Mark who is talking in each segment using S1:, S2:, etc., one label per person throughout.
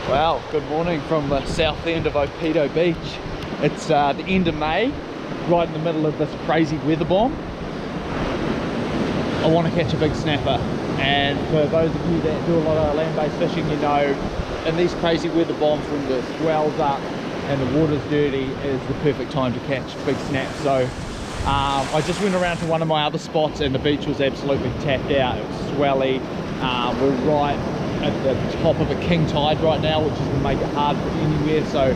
S1: Well, good morning from the south end of Opedo Beach. It's the end of May, right in the middle of this crazy weather bomb. I want to catch a big snapper, and for those of you that do a lot of land-based fishing, you know, in these crazy weather bombs when the swell's up and the water's dirty is the perfect time to catch big snaps. So I just went around to one of my other spots and the beach was absolutely tapped out. It was swelly. We're right at the top of a king tide right now, which is going to make it hard for anywhere, so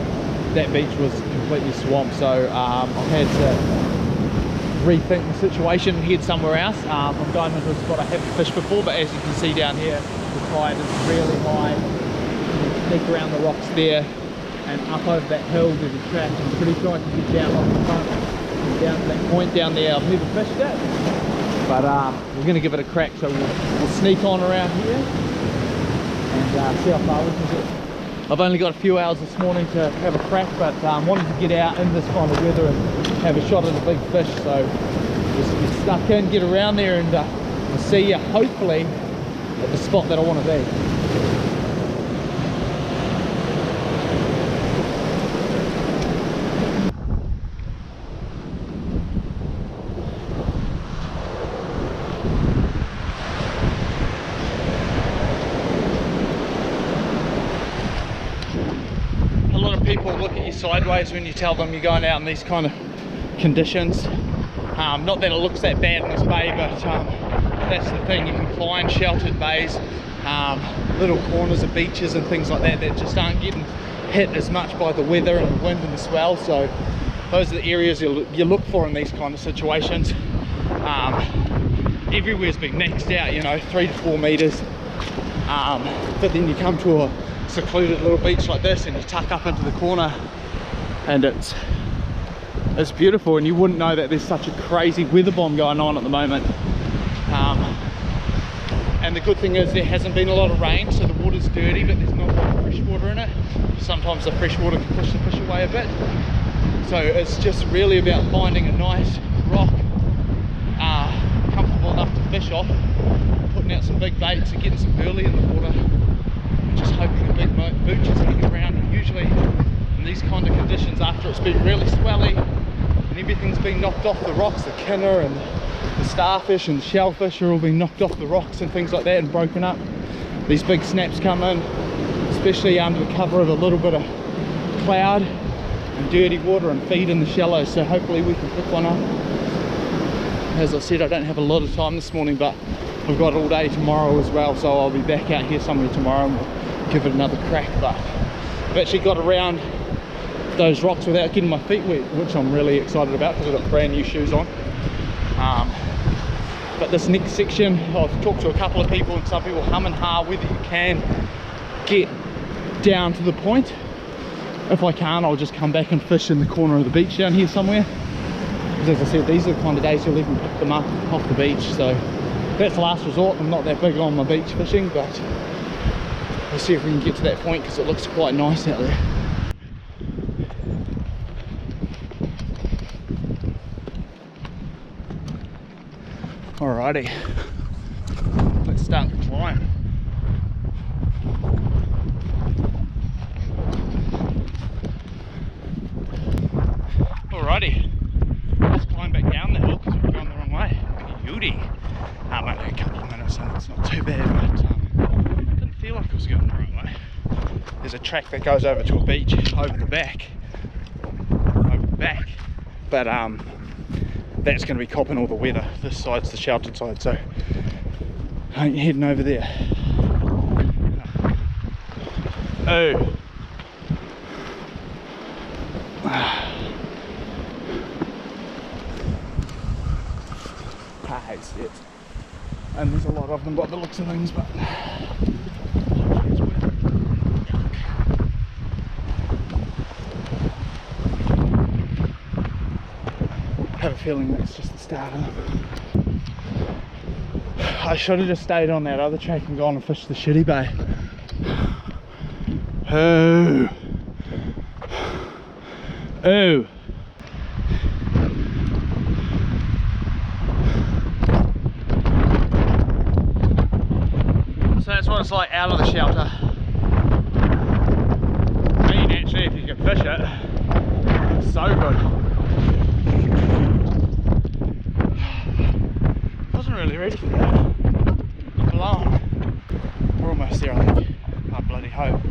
S1: that beach was completely swamped. So I had to rethink the situation and head somewhere else. I'm going into a spot I haven't fished before, but as you can see down here, the tide is really high. You can sneak around the rocks there and up over that hill there's a track. I'm pretty sure I can get down off the front and down to that point down there. I've never fished it, but we're going to give it a crack. So we'll sneak on around here and see how far we can get. I've only got a few hours this morning to have a crack, but wanted to get out in this kind of weather and have a shot at a big fish. So just get stuck in, get around there, and I'll see you hopefully at the spot that I want to be. People look at you sideways when you tell them you're going out in these kind of conditions. Not that it looks that bad in this bay, but that's the thing. You can find sheltered bays, little corners of beaches and things like that that just aren't getting hit as much by the weather and the wind and the swell. So those are the areas you look for in these kind of situations. Everywhere's been maxed out, you know, 3 to 4 meters, but then you come to a secluded little beach like this and you tuck up into the corner and it's beautiful, and you wouldn't know that there's such a crazy weather bomb going on at the moment. And the good thing is there hasn't been a lot of rain, so the water's dirty, but there's not a lot of fresh water in it. Sometimes the fresh water can push the fish away a bit, so it's just really about finding a nice rock comfortable enough to fish off, putting out some big baits and getting some burley in the water, just hoping the big mooch is hanging around. And usually in these kind of conditions, after it's been really swelly and everything's been knocked off the rocks, the kinner and the starfish and the shellfish are all being knocked off the rocks and things like that and broken up, these big snaps come in, especially under the cover of a little bit of cloud and dirty water, and feed in the shallows. So hopefully we can pick one up. As I said, I don't have a lot of time this morning, but we've got all day tomorrow as well, so I'll be back out here somewhere tomorrow and we'll give it another crack. But I've actually got around those rocks without getting my feet wet, which I'm really excited about because I've got brand new shoes on. But this next section, I've talked to a couple of people and some people hum and ha whether you can get down to the point. If I can't, I'll just come back and fish in the corner of the beach down here somewhere, because as I said, these are the kind of days you'll even pick them up off the beach. So that's the last resort. I'm not that big on my beach fishing, but we'll see if we can get to that point because it looks quite nice out there. Alrighty, let's start the climb. Alrighty, let's climb back down the hill because we're going the wrong way. Beauty. Only a couple of minutes and it's not too bad, but didn't feel like I was going the wrong way. There's a track that goes over to a beach over the back, but that's going to be copping all the weather. This side's the sheltered side, so I ain't heading over there. Oh. Steps. And there's a lot of them by the looks of things, but I have a feeling that's just the start of them. I should have just stayed on that other track and gone and fished the shitty bay. Oh. Oh. So that's what it's like out of the shelter. fish it. It's so good. Wasn't really ready for that. Not alone. We're almost there, I think. I bloody hope.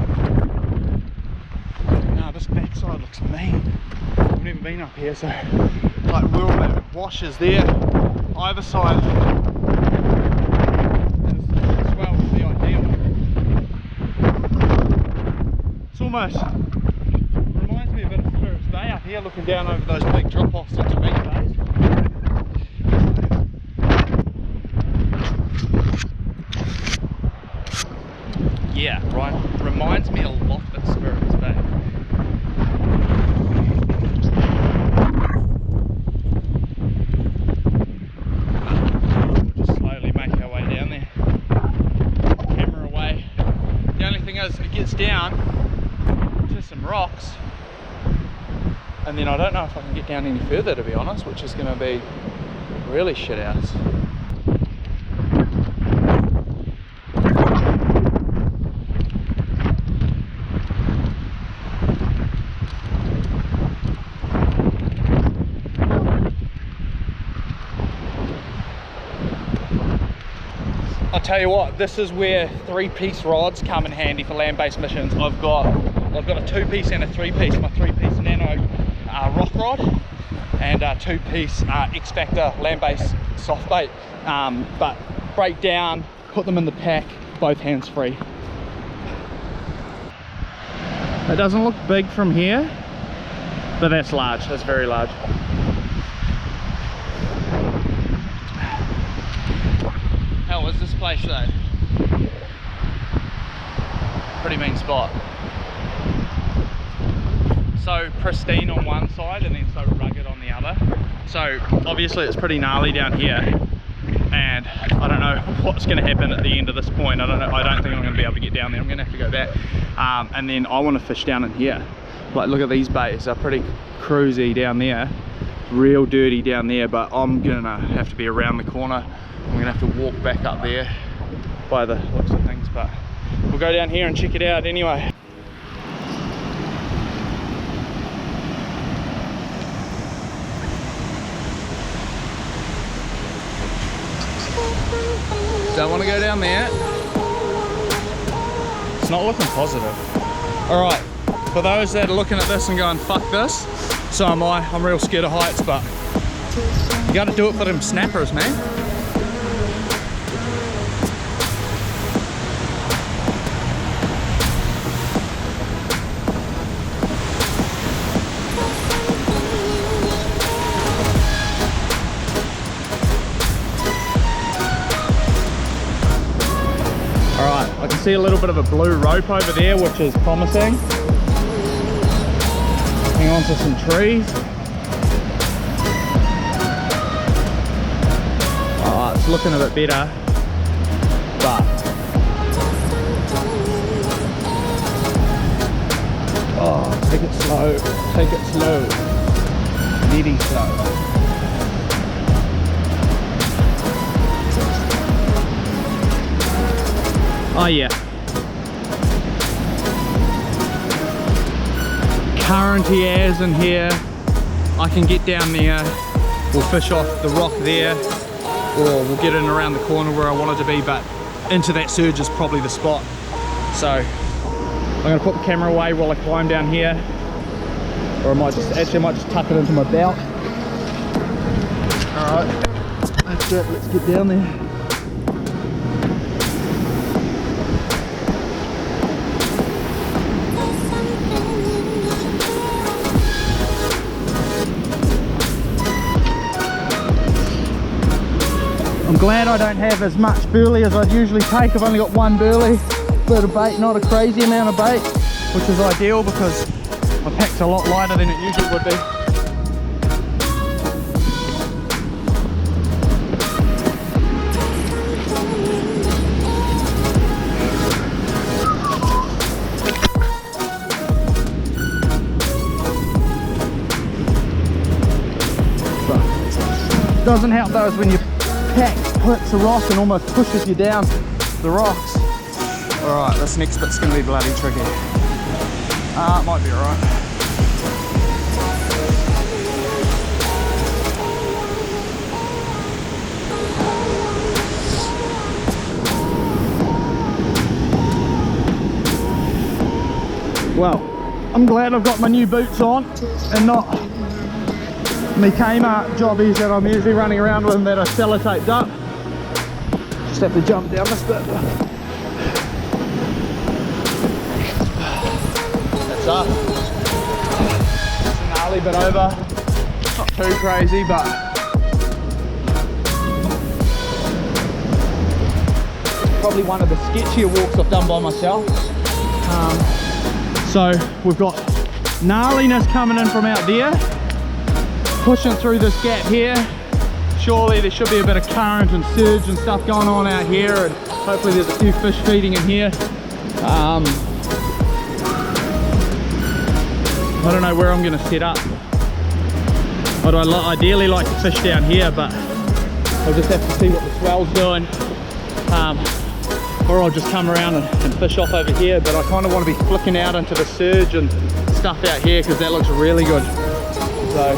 S1: No, this backside looks mean. I've never been up here, so like wheelbarrow washes there, either side. And the swell would be ideal. It's almost reminds me a bit of Spirits Bay up here, looking down over those big drop-offs into big bays. Yeah, right. Reminds me a lot of Spirits Bay. We'll just slowly make our way down there. Camera away. The only thing is, it gets down to some rocks, and then I don't know if I can get down any further, to be honest, which is going to be really shit house. I'll tell you what, this is where 3-piece rods come in handy for land-based missions. I've got a 2-piece and a 3-piece. My 3-piece nano rock rod and a 2-piece X-Factor land-based soft bait. But break down, put them in the pack, both hands free. It doesn't look big from here, but that's large. That's very large. How is this place though? Pretty mean spot. So pristine on one side and then so rugged on the other. So obviously it's pretty gnarly down here, and I don't know what's going to happen at the end of this point. I don't think I'm going to be able to get down there. I'm going to have to go back, and then I want to fish down in here. Like, look at these bays, they're pretty cruisy down there, real dirty down there, but I'm gonna have to be around the corner. I'm gonna have to walk back up there by the looks of things, but we'll go down here and check it out anyway. Don't want to go down there. It's not looking positive. Alright, for those that are looking at this and going, fuck this, so am I. I'm real scared of heights, but you gotta do it for them snappers, man. I can see a little bit of a blue rope over there, which is promising. Hang on to some trees. Oh, it's looking a bit better, but oh, take it slow, take it slow, needing slow. Oh yeah. Currenty airs in here. I can get down there. We'll fish off the rock there, or we'll get in around the corner where I want it to be, but into that surge is probably the spot. So I'm gonna put the camera away while I climb down here, or I might just tuck it into my belt. All right, that's it. Let's get down there. I'm glad I don't have as much burley as I'd usually take. I've only got one burley, bit of bait, not a crazy amount of bait, which is ideal because my pack's a lot lighter than it usually would be. But doesn't help though is when you pack hits a rock and almost pushes you down the rocks. Alright, this next bit's going to be bloody tricky. It might be alright.
S2: Well, I'm glad I've got my new boots on and not my Kmart jobbies that I'm usually running around with and that are sellotaped up. Just have to jump down this bit. That's up. It's a gnarly bit over. Not too crazy, but probably one of the sketchier walks I've done by myself. So we've got gnarliness coming in from out there, pushing through this gap here. Surely there should be a bit of current and surge and stuff going on out here, and hopefully there's a few fish feeding in here. I don't know where I'm going to set up. I'd ideally like to fish down here, but I'll just have to see what the swell's doing. Or I'll just come around and fish off over here, but I kind of want to be flicking out into the surge and stuff out here because that looks really good. So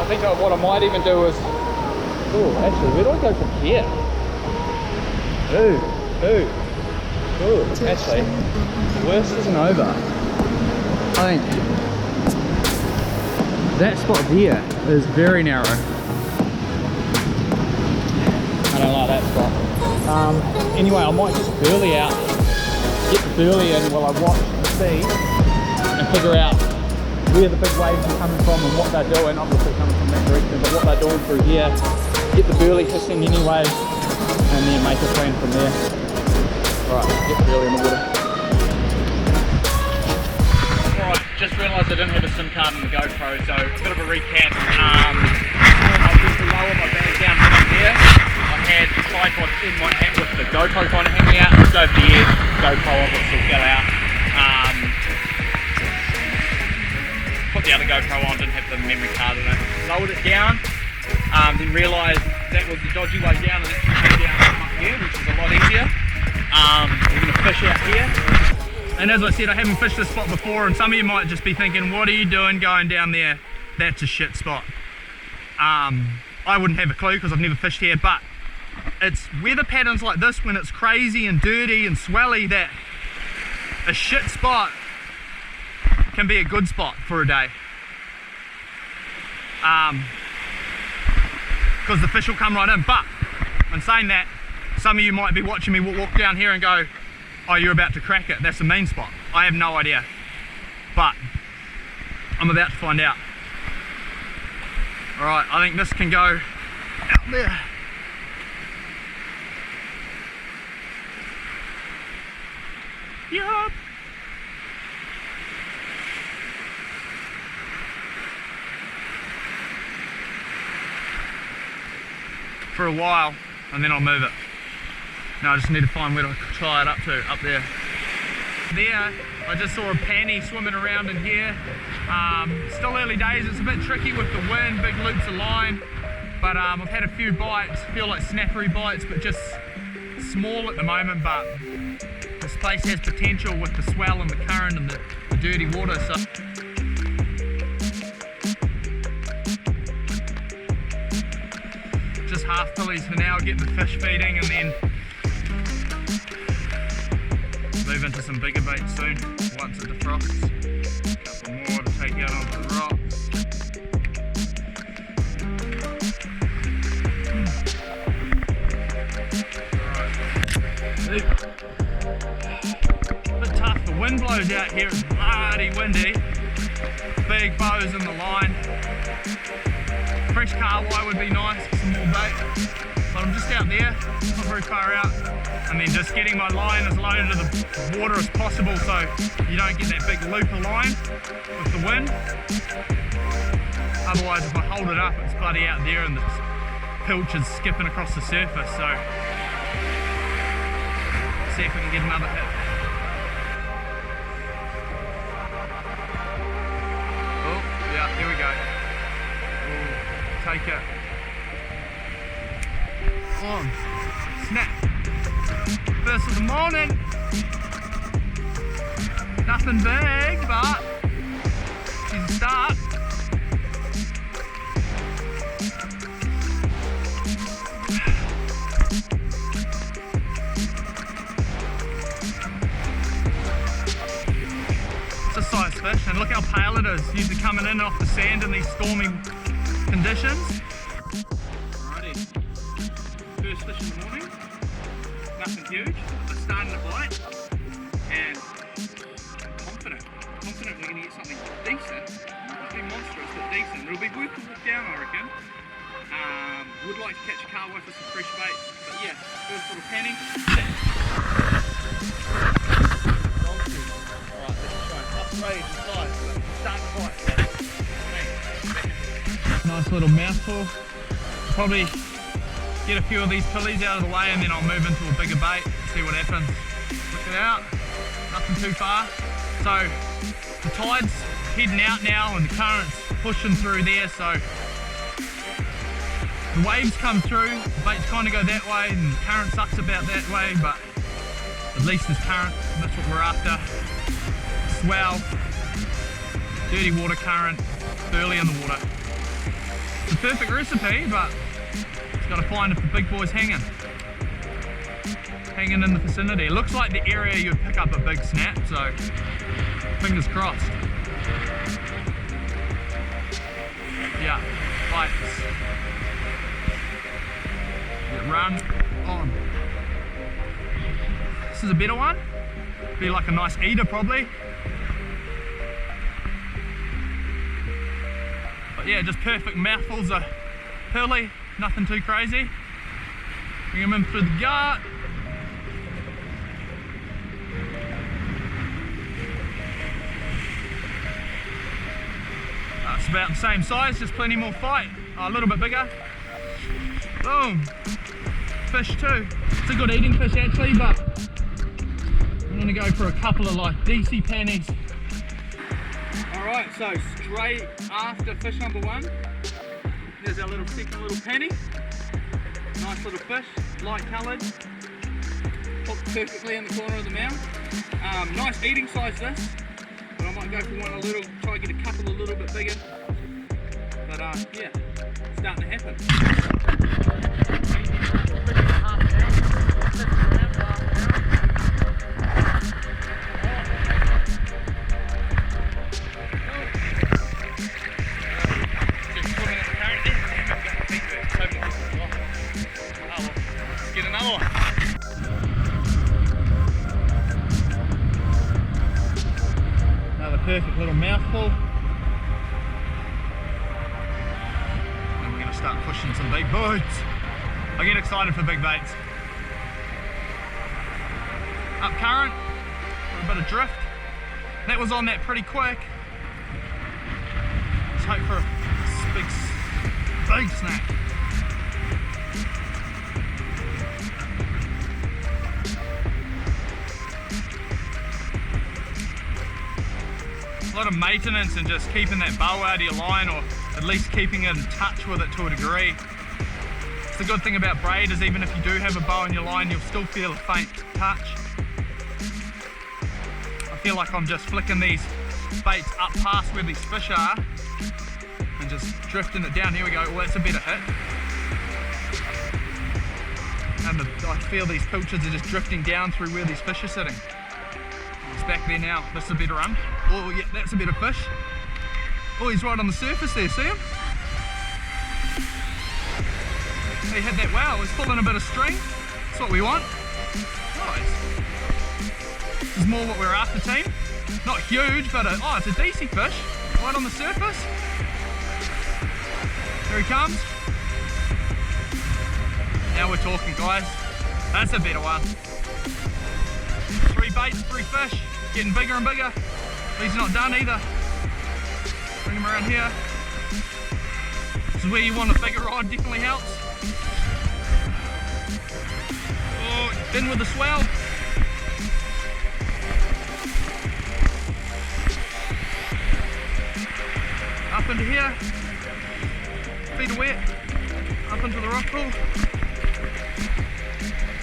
S2: I think what I might even do is, oh, actually, where do I go from here? Ooh, actually, the worst isn't over. I think that spot there is very narrow. I don't like that spot. Anyway, I might just burley out, get the burley in while I watch and see, and figure out where the big waves are coming from and what they're doing. Obviously coming from that direction, but what they're doing through here. Get the burley hissing anyway, and then make a plan from there. Alright, get the burley in the water. Alright, just realised I didn't have a SIM card on the GoPro, so a bit of a recap. I was just to lower my bag down from there. I had the tripod in my hand with the GoPro kind of hanging out, just over the edge. GoPro obviously fell out. Put the other GoPro on, didn't have the memory card in it. Lowered it down, then realised that was the dodgy way down and actually came down up here, which is a lot easier. We're going to fish out here. And as I said, I haven't fished this spot before, and some of you might just be thinking, what are you doing going down there? That's a shit spot. I wouldn't have a clue because I've never fished here, but it's weather patterns like this when it's crazy and dirty and swelly that a shit spot can be a good spot for a day. Because the fish will come right in. But in saying that, some of you might be watching me walk down here and go, oh, you're about to crack it, that's a mean spot. I have no idea, but I'm about to find out. Alright, I think this can go out there. Yup. For a while, and then I'll move it. Now I just need to find where to tie it up to, up there. There, I just saw a panny swimming around in here. Still early days, it's a bit tricky with the wind, big loops of line, but I've had a few bites, feel like snappery bites, but just small at the moment, but this place has potential with the swell and the current and the dirty water, so. Just half fillies for now, get the fish feeding and then move into some bigger baits soon, once it defrosts. A couple more to take out onto the rocks. Alright. A bit tough, the wind blows out here, it's bloody windy. Big bows in the line. Fresh carwai would be nice for some more bait. But I'm just out there, not very far out. And then just getting my line as low to the water as possible so you don't get that big loop of line with the wind. Otherwise, if I hold it up, it's bloody out there and the pilch is skipping across the surface. So, see if we can get another hit. Oh, yeah, here we go. Ooh, take it. On. Snap. First of the morning. Nothing big, but she's a start. size fish, and look how pale it is, usually coming in off the sand in these stormy conditions. Alrighty, first fish in the morning, nothing huge, just starting to bite, and I'm confident we're going to get something decent, not be monstrous but decent. It'll be worth a look down, I reckon. Would like to catch a carway for some fresh bait, but yeah, first little penny. Alright, let's try and upgrade the size, but start to bite. Nice little mouthful. Probably get a few of these pulleys out of the way and then I'll move into a bigger bait, see what happens. Look it out, nothing too far. So the tide's heading out now and the current's pushing through there, so the waves come through, the baits kind of go that way and the current sucks about that way, but at least there's current, and that's what we're after. Swell, dirty water current, early in the water. It's a perfect recipe, but it's got to find if the big boy's hanging in the vicinity. It looks like the area you'd pick up a big snap, so fingers crossed. Yeah, bites. Run on. This is a better one. Be like a nice eater probably. But yeah, just perfect mouthfuls of pearly, nothing too crazy. Bring them in through the gut. It's about the same size, just plenty more fight. Oh, a little bit bigger. Boom. Fish too. It's a good eating fish actually, but I'm gonna go for a couple of like DC pannies. Alright, so straight after fish number one, there's our little second little panny. Nice little fish, light coloured, hooked perfectly in the corner of the mouth. Nice eating size this, but I might go for one a little, try to get a couple a little bit bigger. But yeah, it's starting to happen. Get another one. Another perfect little mouthful. And we're going to start pushing some big boats. I get excited for big baits. Up current, got a bit of drift. That was on that pretty quick. Let's hope for a big snack. A lot of maintenance and just keeping that bow out of your line, or at least keeping it in touch with it to a degree. The good thing about braid is even if you do have a bow in your line, you'll still feel a faint touch. I feel like I'm just flicking these baits up past where these fish are and just drifting it down. Here we go. Well, that's a better hit. And I feel these pilchards are just drifting down through where these fish are sitting. It's back there now. This is a better run. Oh yeah, that's a better fish. Oh, he's right on the surface there, see him? He had that well, he's pulling a bit of string. That's what we want. Nice. This is more what we're after, team. Not huge, but oh, it's a decent fish. Right on the surface. Here he comes. Now we're talking, guys. That's a better one. 3 baits, 3 fish. Getting bigger and bigger. He's not done either. Bring him around here. This is where you want a bigger rod, definitely helps. Oh, in with the swell. Up into here. Feet are wet. Up into the rock pool.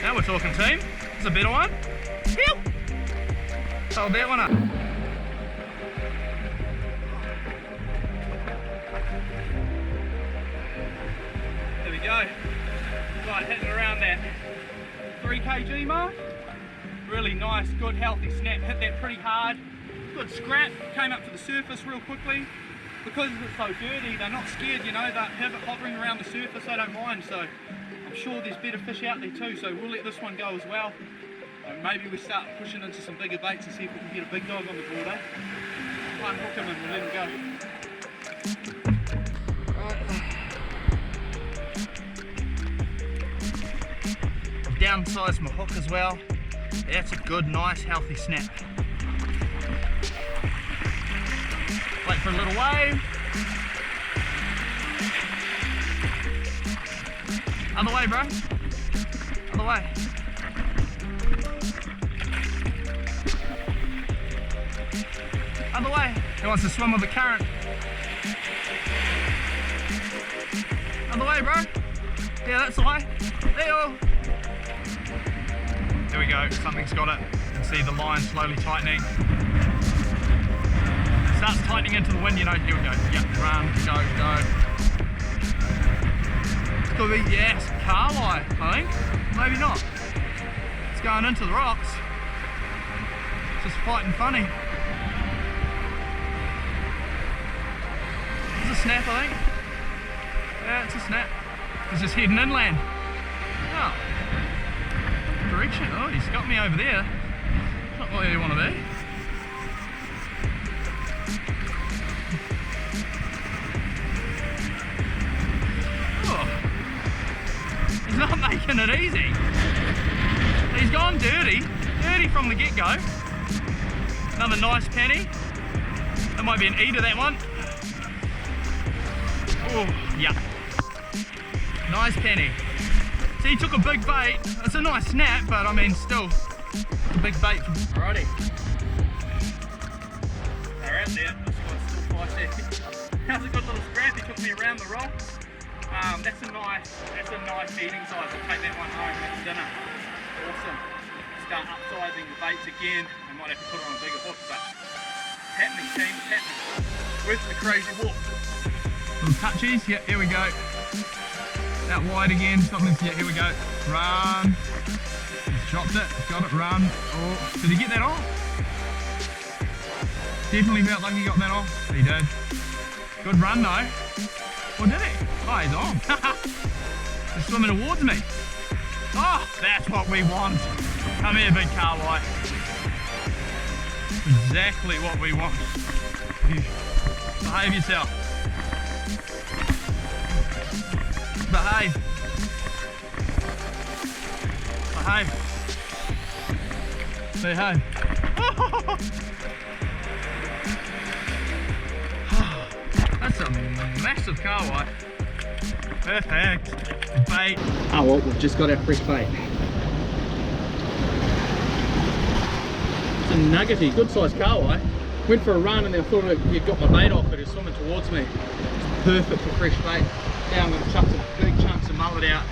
S2: Now we're talking, team. It's a better one. Help! Hold that one up. There we go. Right, hitting around that 3 kg mark. Really nice, good, healthy snap. Hit that pretty hard. good scrap, came up to the surface real quickly. Because it's so dirty, they're not scared, you know, they have it hovering around the surface, they don't mind, so I'm sure there's better fish out there too, so we'll let this one go as well. And maybe we start pushing into some bigger baits and see if we can get a big dog on the board, eh? Unhook him and we'll let him go. I've downsized my hook as well. That's a good, nice, healthy snap. Wait for a little wave. Other way, bro. Other way. Other way. He wants to swim with the current. Other way, bro. Yeah, that's the way. There we go. Something's got it. You can see the line slowly tightening. Starts tightening into the wind, you know. Here we go. Yep, run, go, go. It's gonna be, yes, carli, I think. Maybe not. It's going into the rocks. It's just fighting funny. It's a snap, I think. Yeah, it's a snap. It's just heading inland. Oh. Direction. Oh, he's got me over there. Not where you want to be. He's not making it easy. He's gone dirty from the get-go. Another nice penny. That might be an eater, that one. Oh, yeah. Nice penny. See, he took a big bait. It's a nice snap, but I mean, still, a big bait. Alrighty. They're out there. This guy's still feisty. That's a good little scrap. He took me around the rocks. That's a nice eating size. I'll take that one home. That's dinner. Awesome. Start upsizing the baits again. I might have to put it on a bigger hook, but it's happening, team. It's happening. Worth the crazy walk. Little touchies. Yep, here we go. Out wide again. Something's, yeah, here we go. Run. He's dropped it. He's got it. Run. Oh, did he get that off? Definitely felt like he got that off. He did. Good run though. Or did he? Oh, he's on. He's swimming towards me. Oh, that's what we want. Come here, big carli. Exactly what we want. Behave yourself. Behave. Behave. Behave. That's a massive carli. Perfect. Bait. Oh well, we've just got our fresh bait. It's a nuggety, good sized carli. Went for a run and then I thought it got my bait off, but it was swimming towards me. It's perfect for fresh bait. Now I'm going to chuck some big chunks of mullet out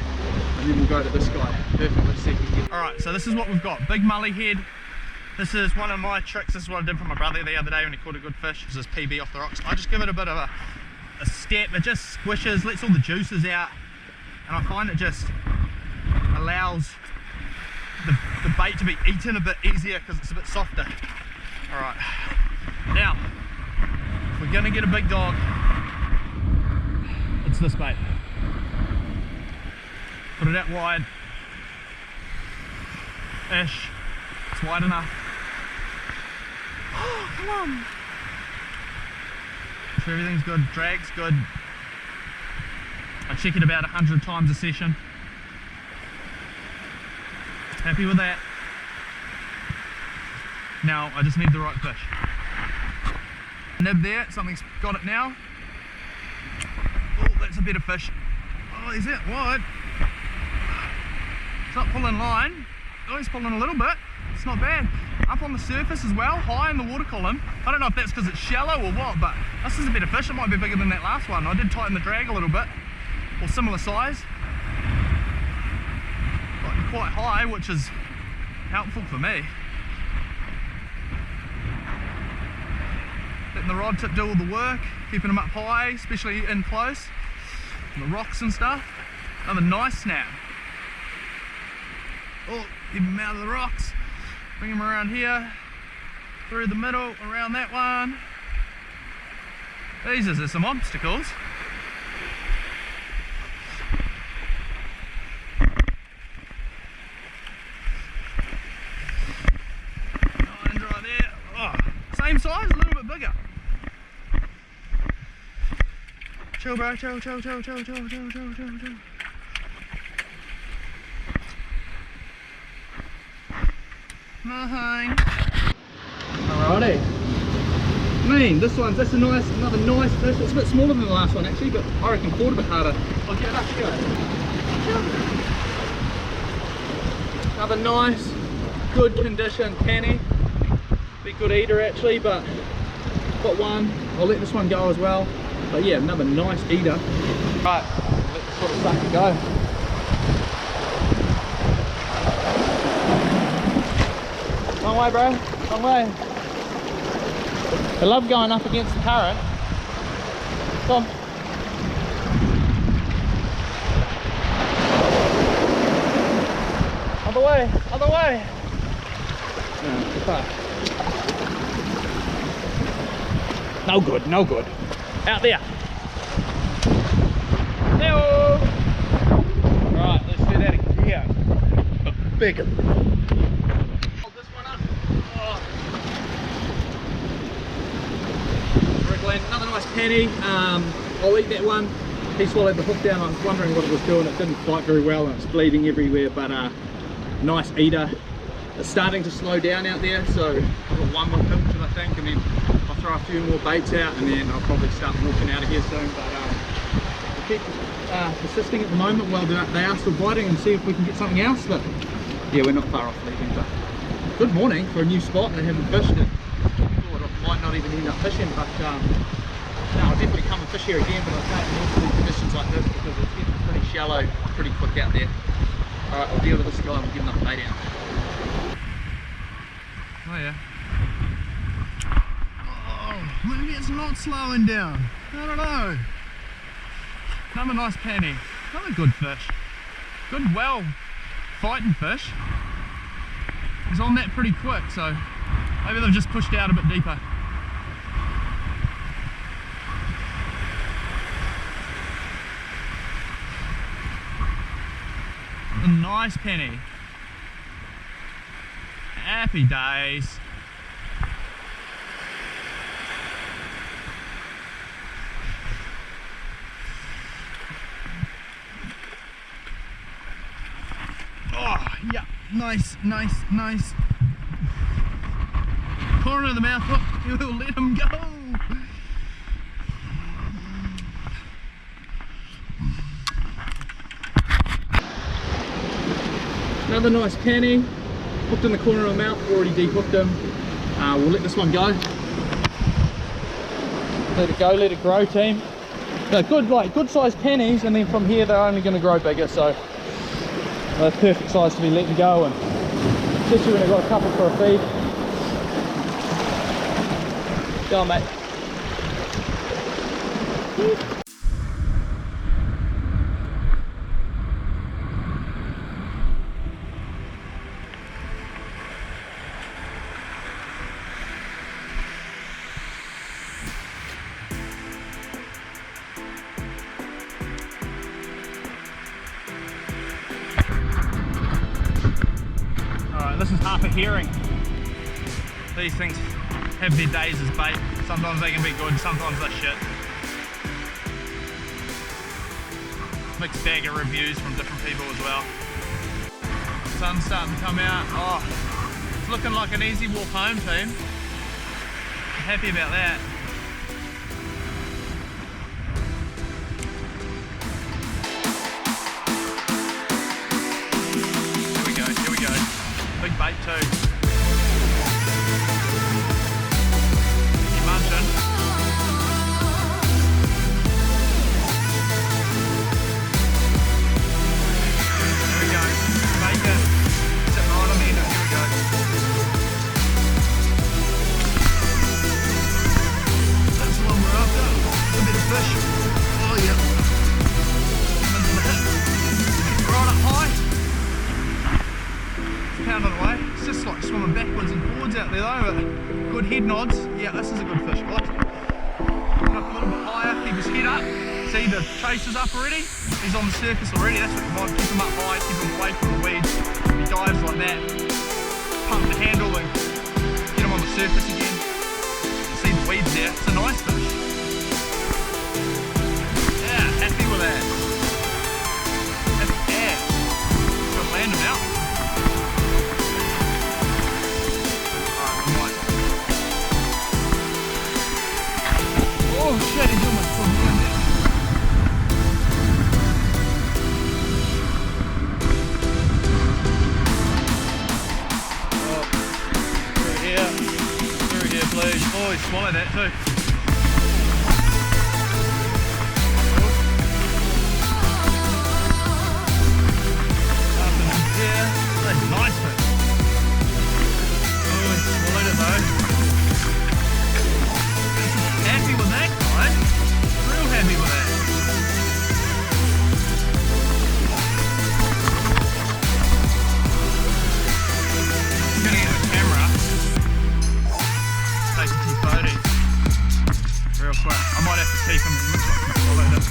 S2: and then we'll go to this guy. Perfect for second get. Alright, so this is what we've got. Big mully head. This is one of my tricks. This is what I did for my brother the other day when he caught a good fish. This is PB off the rocks. I just give it a bit of a step. It just squishes, lets all the juices out. And I find it just allows the bait to be eaten a bit easier because it's a bit softer. Alright, now, if we're going to get a big dog, it's this bait. Put it out wide. Ish. It's wide enough. Oh, come on. Make sure everything's good. Drag's good. I check it about 100 times a session. Happy with that. Now I just need the right fish. Nib there, something's got it now. Oh, that's a better fish. Oh, is it wide? It's not pulling line. Oh, he's pulling a little bit. It's not bad. Up on the surface as well, high in the water column. I don't know if that's because it's shallow or what, but this is a better fish. It might be bigger than that last one. I did tighten the drag a little bit, or similar size. Quite high, which is helpful for me. Letting the rod tip do all the work, keeping them up high, especially in close, on the rocks and stuff. Another nice snap. Oh, get him out of the rocks. Bring him around here. through the middle, around that one. These are some obstacles. Lines right there. Oh, same size, a little bit bigger. Chill, bro, chill, chill, chill, chill, chill, chill, chill, chill, chill. Nothing. Alrighty. This one's, that's another nice fish. It's a bit smaller than the last one actually, but I reckon caught a bit harder. I'll get it up here. Another nice, good condition penny. Be good eater actually, but got one. I'll let this one go as well. But yeah, another nice eater. Right, let this sort of sucker go. Long way, bro. Long way. I love going up against the current. Come on. Other way, other way. No good, no good. Out there. Right, let's do that again. A bigger. Hold this one up. Oh. Another nice penny. I'll eat that one. He swallowed the hook down. I was wondering what it was doing. It didn't fight very well and it's bleeding everywhere, but nice eater. It's starting to slow down out there, so I've got one more pinch I think, and then I'll throw a few more baits out and then I'll probably start walking out of here soon. But we'll keep persisting at the moment while they are still biting and see if we can get something else. But yeah, we're not far off leaving. But good morning for a new spot and I haven't fished it. Might not even end up fishing, but no, I'll definitely come and fish here again, but I can't in conditions like this because it's getting pretty shallow pretty quick out there. Alright, I'll deal with this guy and we'll give another bait out. Oh yeah. Oh, maybe it's not slowing down. I don't know. Another nice penny. Another good fish. Good, well fighting fish. He's on that pretty quick, so maybe they've just pushed out a bit deeper. A nice penny. Happy days. Oh, yeah. Nice, nice, nice. Corner of the mouth, oh, you will let him go. Another nice penny, hooked in the corner of the mouth, already de-hooked him. We'll let this one go. Let it go, let it grow, team. They're good, like good sized pennies, and then from here they're only going to grow bigger, so they're perfect size to be letting go, and especially when they've got a couple for a feed. Go on, mate. Alright, this is half a herring. These things have their days as bait. Sometimes they can be good, sometimes they're shit. Mixed bag of reviews from different people as well. Sun's starting to come out. Oh, it's looking like an easy walk home, team. I'm happy about that. Here we go, here we go. Big bait too.
S3: just like swimming backwards and forwards out there though. But good head nods. Yeah, this is a good fish, guys. Get up a little bit higher, keep his head up. See the chaser's up already? He's on the surface already, that's what you want. Keep him up high, keep him away from the weeds. If he dives like that, pump the handle and get him on the surface again. You see the weeds there, it's a nice fish. Yeah, happy with that. Happy as. Gotta land him out. Oh shit, he's almost put me in there. Oh, through here please. Oh, he swallowed that too. Up in here. That's a nice fish. Oh, he swallowed it though. Happy with that, guys. Real happy with that. I'm gonna get the camera, take a few photos real quick. I might have to keep him, he looks like he followed it.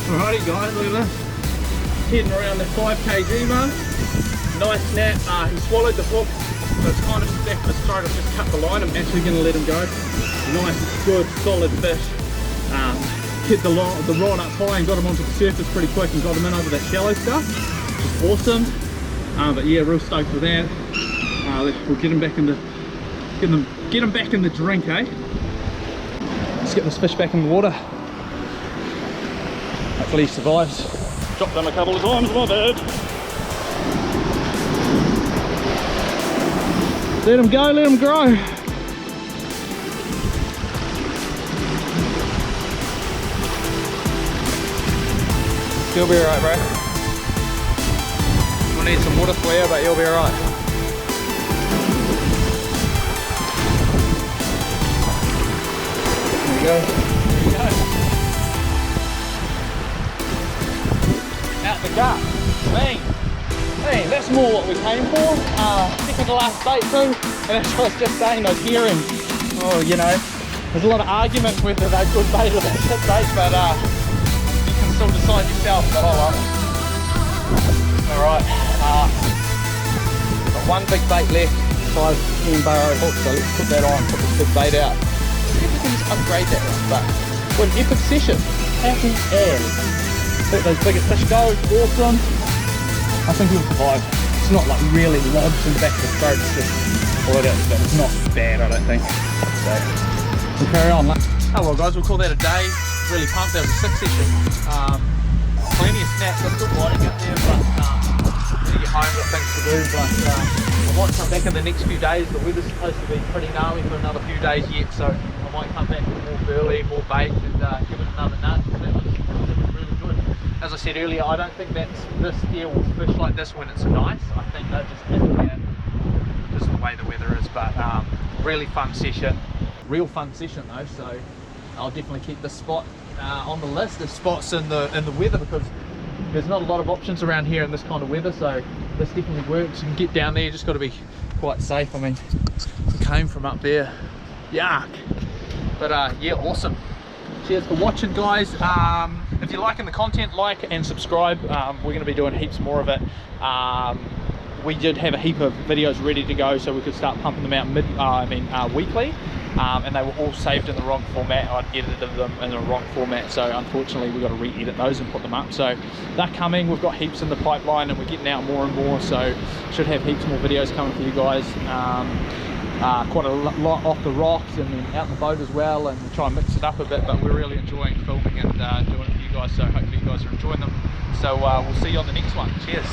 S3: Alrighty guys, look at this. Heading around the 5 kg mark. Nice snap. He swallowed the hook, so it's kind of back in his throat. I've just cut the line. I'm actually going to let him go. Nice, good, solid fish. Hit the rod up high and got him onto the surface pretty quick and got him in over that shallow stuff, which is awesome. But yeah, real stoked with that. We'll get him back in the get him back in the drink, eh? Let's get this fish back in the water. Hopefully he survives. Dropped him a couple of times, my bad. Let him go, let him grow. You'll be alright, bro. We'll need some water for you, but you'll be alright. There you go. There you go. Out the gut. Man, that's more what we came for. Second to last bait too. And as I was just saying, those herrings. Oh, you know, there's a lot of argument whether they're good bait or they're shit bait, but you can still decide yourself, but I love it. Alright, got one big bait left, 5 10 barrow hook, so let's put that on, put this big bait out. See if we can just upgrade that one, but what an epic session. Happy as. Let those bigger fish go, awesome. I think he'll survive. It's not like really lodged in the back of the throat, it's just, well it is, but it's not bad I don't think. So, we'll carry on. Oh well guys, we'll call that a day. Really pumped, that was a 6 session. Plenty of snaps, I'm still riding out there, but when you get home, got things to do, but I might come back in the next few days. The weather's supposed to be pretty gnarly for another few days yet, so I might come back with more burley, more bait, and give it another nut. That was really good. As I said earlier, I don't think this deer will fish like this when it's nice. I think they're just in here just the way the weather is, but really fun session. Real fun session though, so I'll definitely keep this spot on the list of spots in the weather, because there's not a lot of options around here in this kind of weather, so
S1: this definitely works. You can get down there, you just got to be quite safe. I mean, we came from up there, yuck. But yeah, awesome. Cheers for watching, guys. If you're liking the content, like and subscribe. We're going to be doing heaps more of it. We did have a heap of videos ready to go, so we could start pumping them out weekly. And they were all saved in the wrong format. I'd edited them in the wrong format, so unfortunately we've got to re-edit those and put them up. So they're coming. We've got heaps in the pipeline, and we're getting out more and more, so should have heaps more videos coming for you guys. Quite a lot off the rocks and then out in the boat as well, and we'll try and mix it up a bit, but we're really enjoying filming and doing it for you guys, so hopefully you guys are enjoying them. So we'll see you on the next one. Cheers.